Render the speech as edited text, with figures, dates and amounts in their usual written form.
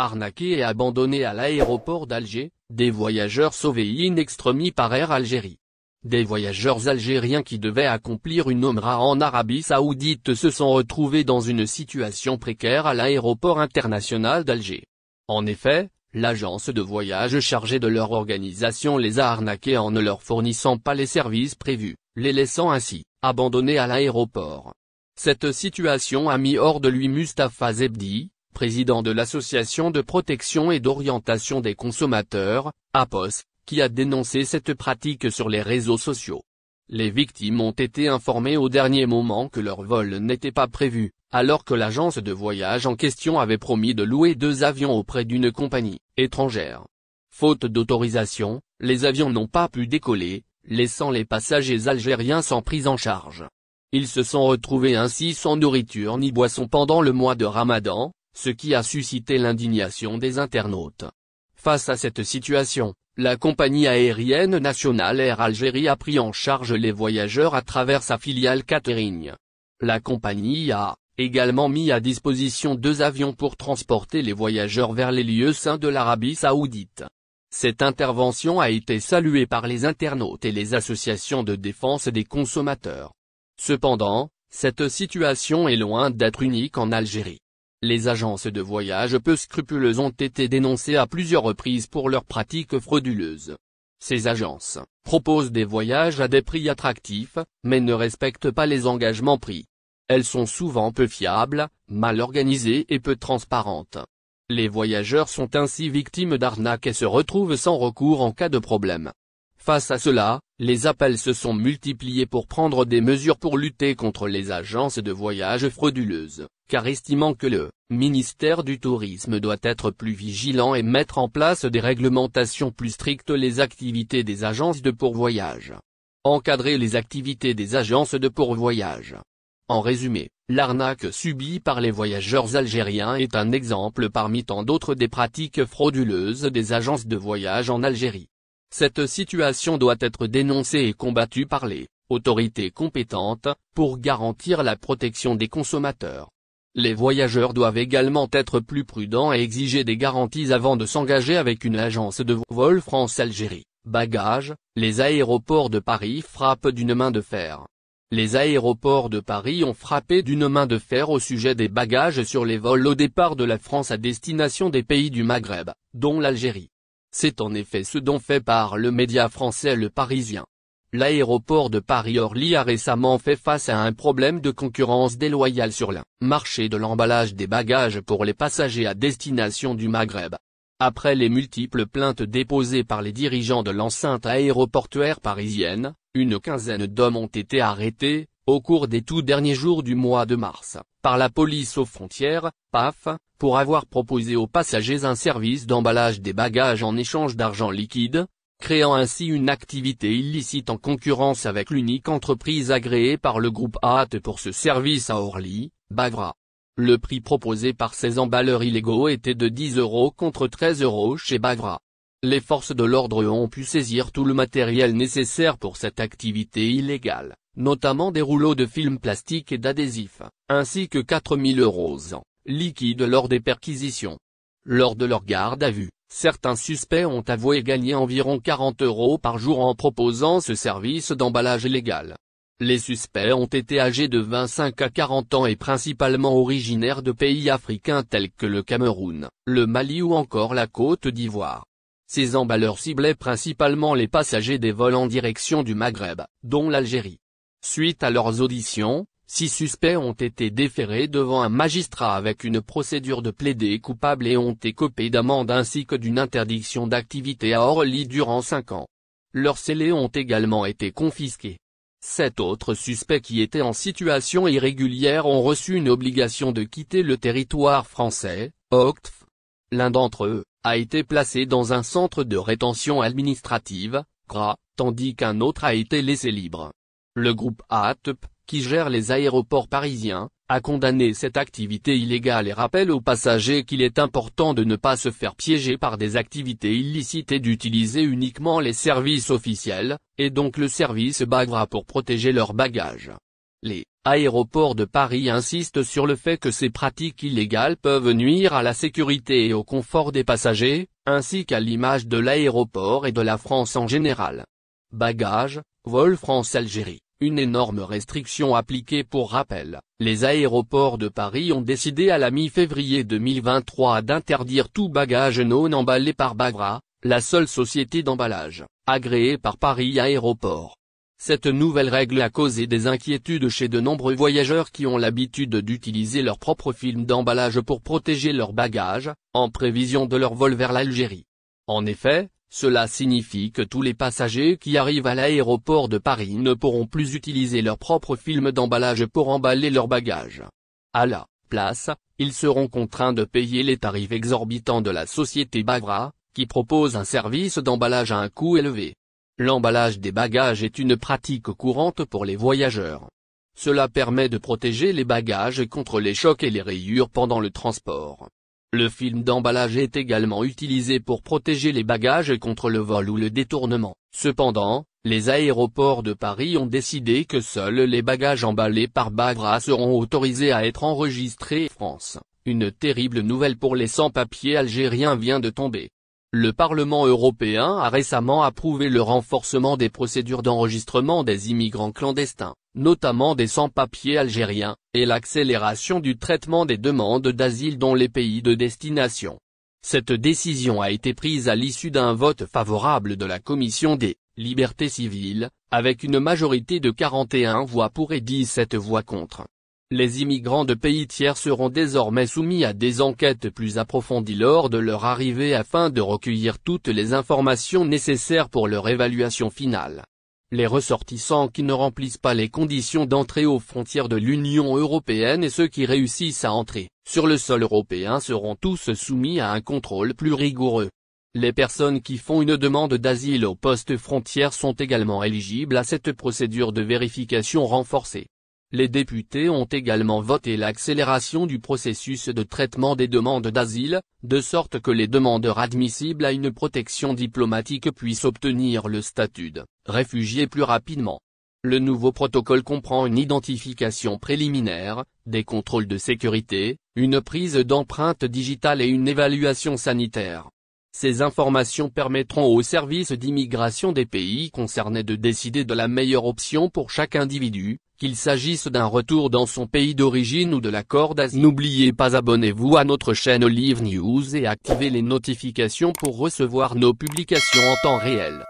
arnaqués et abandonnés à l'aéroport d'Alger, des voyageurs sauvés in extremis par Air Algérie. Des voyageurs algériens qui devaient accomplir une Omra en Arabie Saoudite se sont retrouvés dans une situation précaire à l'aéroport international d'Alger. En effet, l'agence de voyage chargée de leur organisation les a arnaqués en ne leur fournissant pas les services prévus, les laissant ainsi abandonnés à l'aéroport. Cette situation a mis hors de lui Mustapha Zebdi, président de l'Association de protection et d'orientation des consommateurs, APOS, qui a dénoncé cette pratique sur les réseaux sociaux. Les victimes ont été informées au dernier moment que leur vol n'était pas prévu, alors que l'agence de voyage en question avait promis de louer 2 avions auprès d'une compagnie étrangère. Faute d'autorisation, les avions n'ont pas pu décoller, laissant les passagers algériens sans prise en charge. Ils se sont retrouvés ainsi sans nourriture ni boisson pendant le mois de Ramadan, ce qui a suscité l'indignation des internautes. Face à cette situation, la compagnie aérienne nationale Air Algérie a pris en charge les voyageurs à travers sa filiale catering. La compagnie a également mis à disposition 2 avions pour transporter les voyageurs vers les lieux saints de l'Arabie Saoudite. Cette intervention a été saluée par les internautes et les associations de défense des consommateurs. Cependant, cette situation est loin d'être unique en Algérie. Les agences de voyage peu scrupuleuses ont été dénoncées à plusieurs reprises pour leurs pratiques frauduleuses. Ces agences proposent des voyages à des prix attractifs, mais ne respectent pas les engagements pris. Elles sont souvent peu fiables, mal organisées et peu transparentes. Les voyageurs sont ainsi victimes d'arnaques et se retrouvent sans recours en cas de problème. Face à cela, les appels se sont multipliés pour prendre des mesures pour lutter contre les agences de voyage frauduleuses, car estimant que le ministère du Tourisme doit être plus vigilant et mettre en place des réglementations plus strictes les activités des agences de pourvoyage. Encadrer les activités des agences de pourvoyage. En résumé, l'arnaque subie par les voyageurs algériens est un exemple parmi tant d'autres des pratiques frauduleuses des agences de voyage en Algérie. Cette situation doit être dénoncée et combattue par les autorités compétentes, pour garantir la protection des consommateurs. Les voyageurs doivent également être plus prudents et exiger des garanties avant de s'engager avec une agence de vol France-Algérie. Bagages, les aéroports de Paris frappent d'une main de fer. Les aéroports de Paris ont frappé d'une main de fer au sujet des bagages sur les vols au départ de la France à destination des pays du Maghreb, dont l'Algérie. C'est en effet ce dont fait part le média français Le Parisien. L'aéroport de Paris-Orly a récemment fait face à un problème de concurrence déloyale sur le marché de l'emballage des bagages pour les passagers à destination du Maghreb. Après les multiples plaintes déposées par les dirigeants de l'enceinte aéroportuaire parisienne, une quinzaine d'hommes ont été arrêtés, au cours des tout derniers jours du mois de mars, par la police aux frontières, PAF, pour avoir proposé aux passagers un service d'emballage des bagages en échange d'argent liquide, créant ainsi une activité illicite en concurrence avec l'unique entreprise agréée par le groupe AAT pour ce service à Orly, Bagra. Le prix proposé par ces emballeurs illégaux était de 10 € contre 13 € chez Bagra. Les forces de l'ordre ont pu saisir tout le matériel nécessaire pour cette activité illégale, notamment des rouleaux de film plastique et d'adhésifs, ainsi que 4 000 € en liquide lors des perquisitions. Lors de leur garde à vue, certains suspects ont avoué gagner environ 40 € par jour en proposant ce service d'emballage illégal. Les suspects ont été âgés de 25 à 40 ans et principalement originaires de pays africains tels que le Cameroun, le Mali ou encore la Côte d'Ivoire. Ces emballeurs ciblaient principalement les passagers des vols en direction du Maghreb, dont l'Algérie. Suite à leurs auditions, 6 suspects ont été déférés devant un magistrat avec une procédure de plaidé coupable et ont écopé d'amende ainsi que d'une interdiction d'activité à Orly durant 5 ans. Leurs scellés ont également été confisqués. 7 autres suspects qui étaient en situation irrégulière ont reçu une obligation de quitter le territoire français, OQTF. L'un d'entre eux a été placé dans un centre de rétention administrative, CRA, tandis qu'un autre a été laissé libre. Le groupe AATP, qui gère les aéroports parisiens, a condamné cette activité illégale et rappelle aux passagers qu'il est important de ne pas se faire piéger par des activités illicites et d'utiliser uniquement les services officiels, et donc le service Bagra pour protéger leurs bagages. Les Aéroports de Paris insiste sur le fait que ces pratiques illégales peuvent nuire à la sécurité et au confort des passagers, ainsi qu'à l'image de l'aéroport et de la France en général. Bagages, vol France-Algérie. Une énorme restriction appliquée. Pour rappel, les aéroports de Paris ont décidé à la mi-février 2023 d'interdire tout bagage non emballé par Bagra, la seule société d'emballage, agréée par Paris Aéroport. Cette nouvelle règle a causé des inquiétudes chez de nombreux voyageurs qui ont l'habitude d'utiliser leur propre film d'emballage pour protéger leurs bagages, en prévision de leur vol vers l'Algérie. En effet, cela signifie que tous les passagers qui arrivent à l'aéroport de Paris ne pourront plus utiliser leur propre film d'emballage pour emballer leurs bagages. À la place, ils seront contraints de payer les tarifs exorbitants de la société Bagra, qui propose un service d'emballage à un coût élevé. L'emballage des bagages est une pratique courante pour les voyageurs. Cela permet de protéger les bagages contre les chocs et les rayures pendant le transport. Le film d'emballage est également utilisé pour protéger les bagages contre le vol ou le détournement. Cependant, les aéroports de Paris ont décidé que seuls les bagages emballés par Bagra seront autorisés à être enregistrés en France. Une terrible nouvelle pour les sans-papiers algériens vient de tomber. Le Parlement européen a récemment approuvé le renforcement des procédures d'enregistrement des immigrants clandestins, notamment des sans-papiers algériens, et l'accélération du traitement des demandes d'asile dans les pays de destination. Cette décision a été prise à l'issue d'un vote favorable de la Commission des libertés civiles, avec une majorité de 41 voix pour et 17 voix contre. Les immigrants de pays tiers seront désormais soumis à des enquêtes plus approfondies lors de leur arrivée afin de recueillir toutes les informations nécessaires pour leur évaluation finale. Les ressortissants qui ne remplissent pas les conditions d'entrée aux frontières de l'Union européenne et ceux qui réussissent à entrer sur le sol européen seront tous soumis à un contrôle plus rigoureux. Les personnes qui font une demande d'asile au poste frontière sont également éligibles à cette procédure de vérification renforcée. Les députés ont également voté l'accélération du processus de traitement des demandes d'asile, de sorte que les demandeurs admissibles à une protection diplomatique puissent obtenir le statut de réfugié plus rapidement. Le nouveau protocole comprend une identification préliminaire, des contrôles de sécurité, une prise d'empreinte digitale et une évaluation sanitaire. Ces informations permettront aux services d'immigration des pays concernés de décider de la meilleure option pour chaque individu, qu'il s'agisse d'un retour dans son pays d'origine ou de l'accord d'asile. N'oubliez pas, abonnez-vous à notre chaîne Olive News et activez les notifications pour recevoir nos publications en temps réel.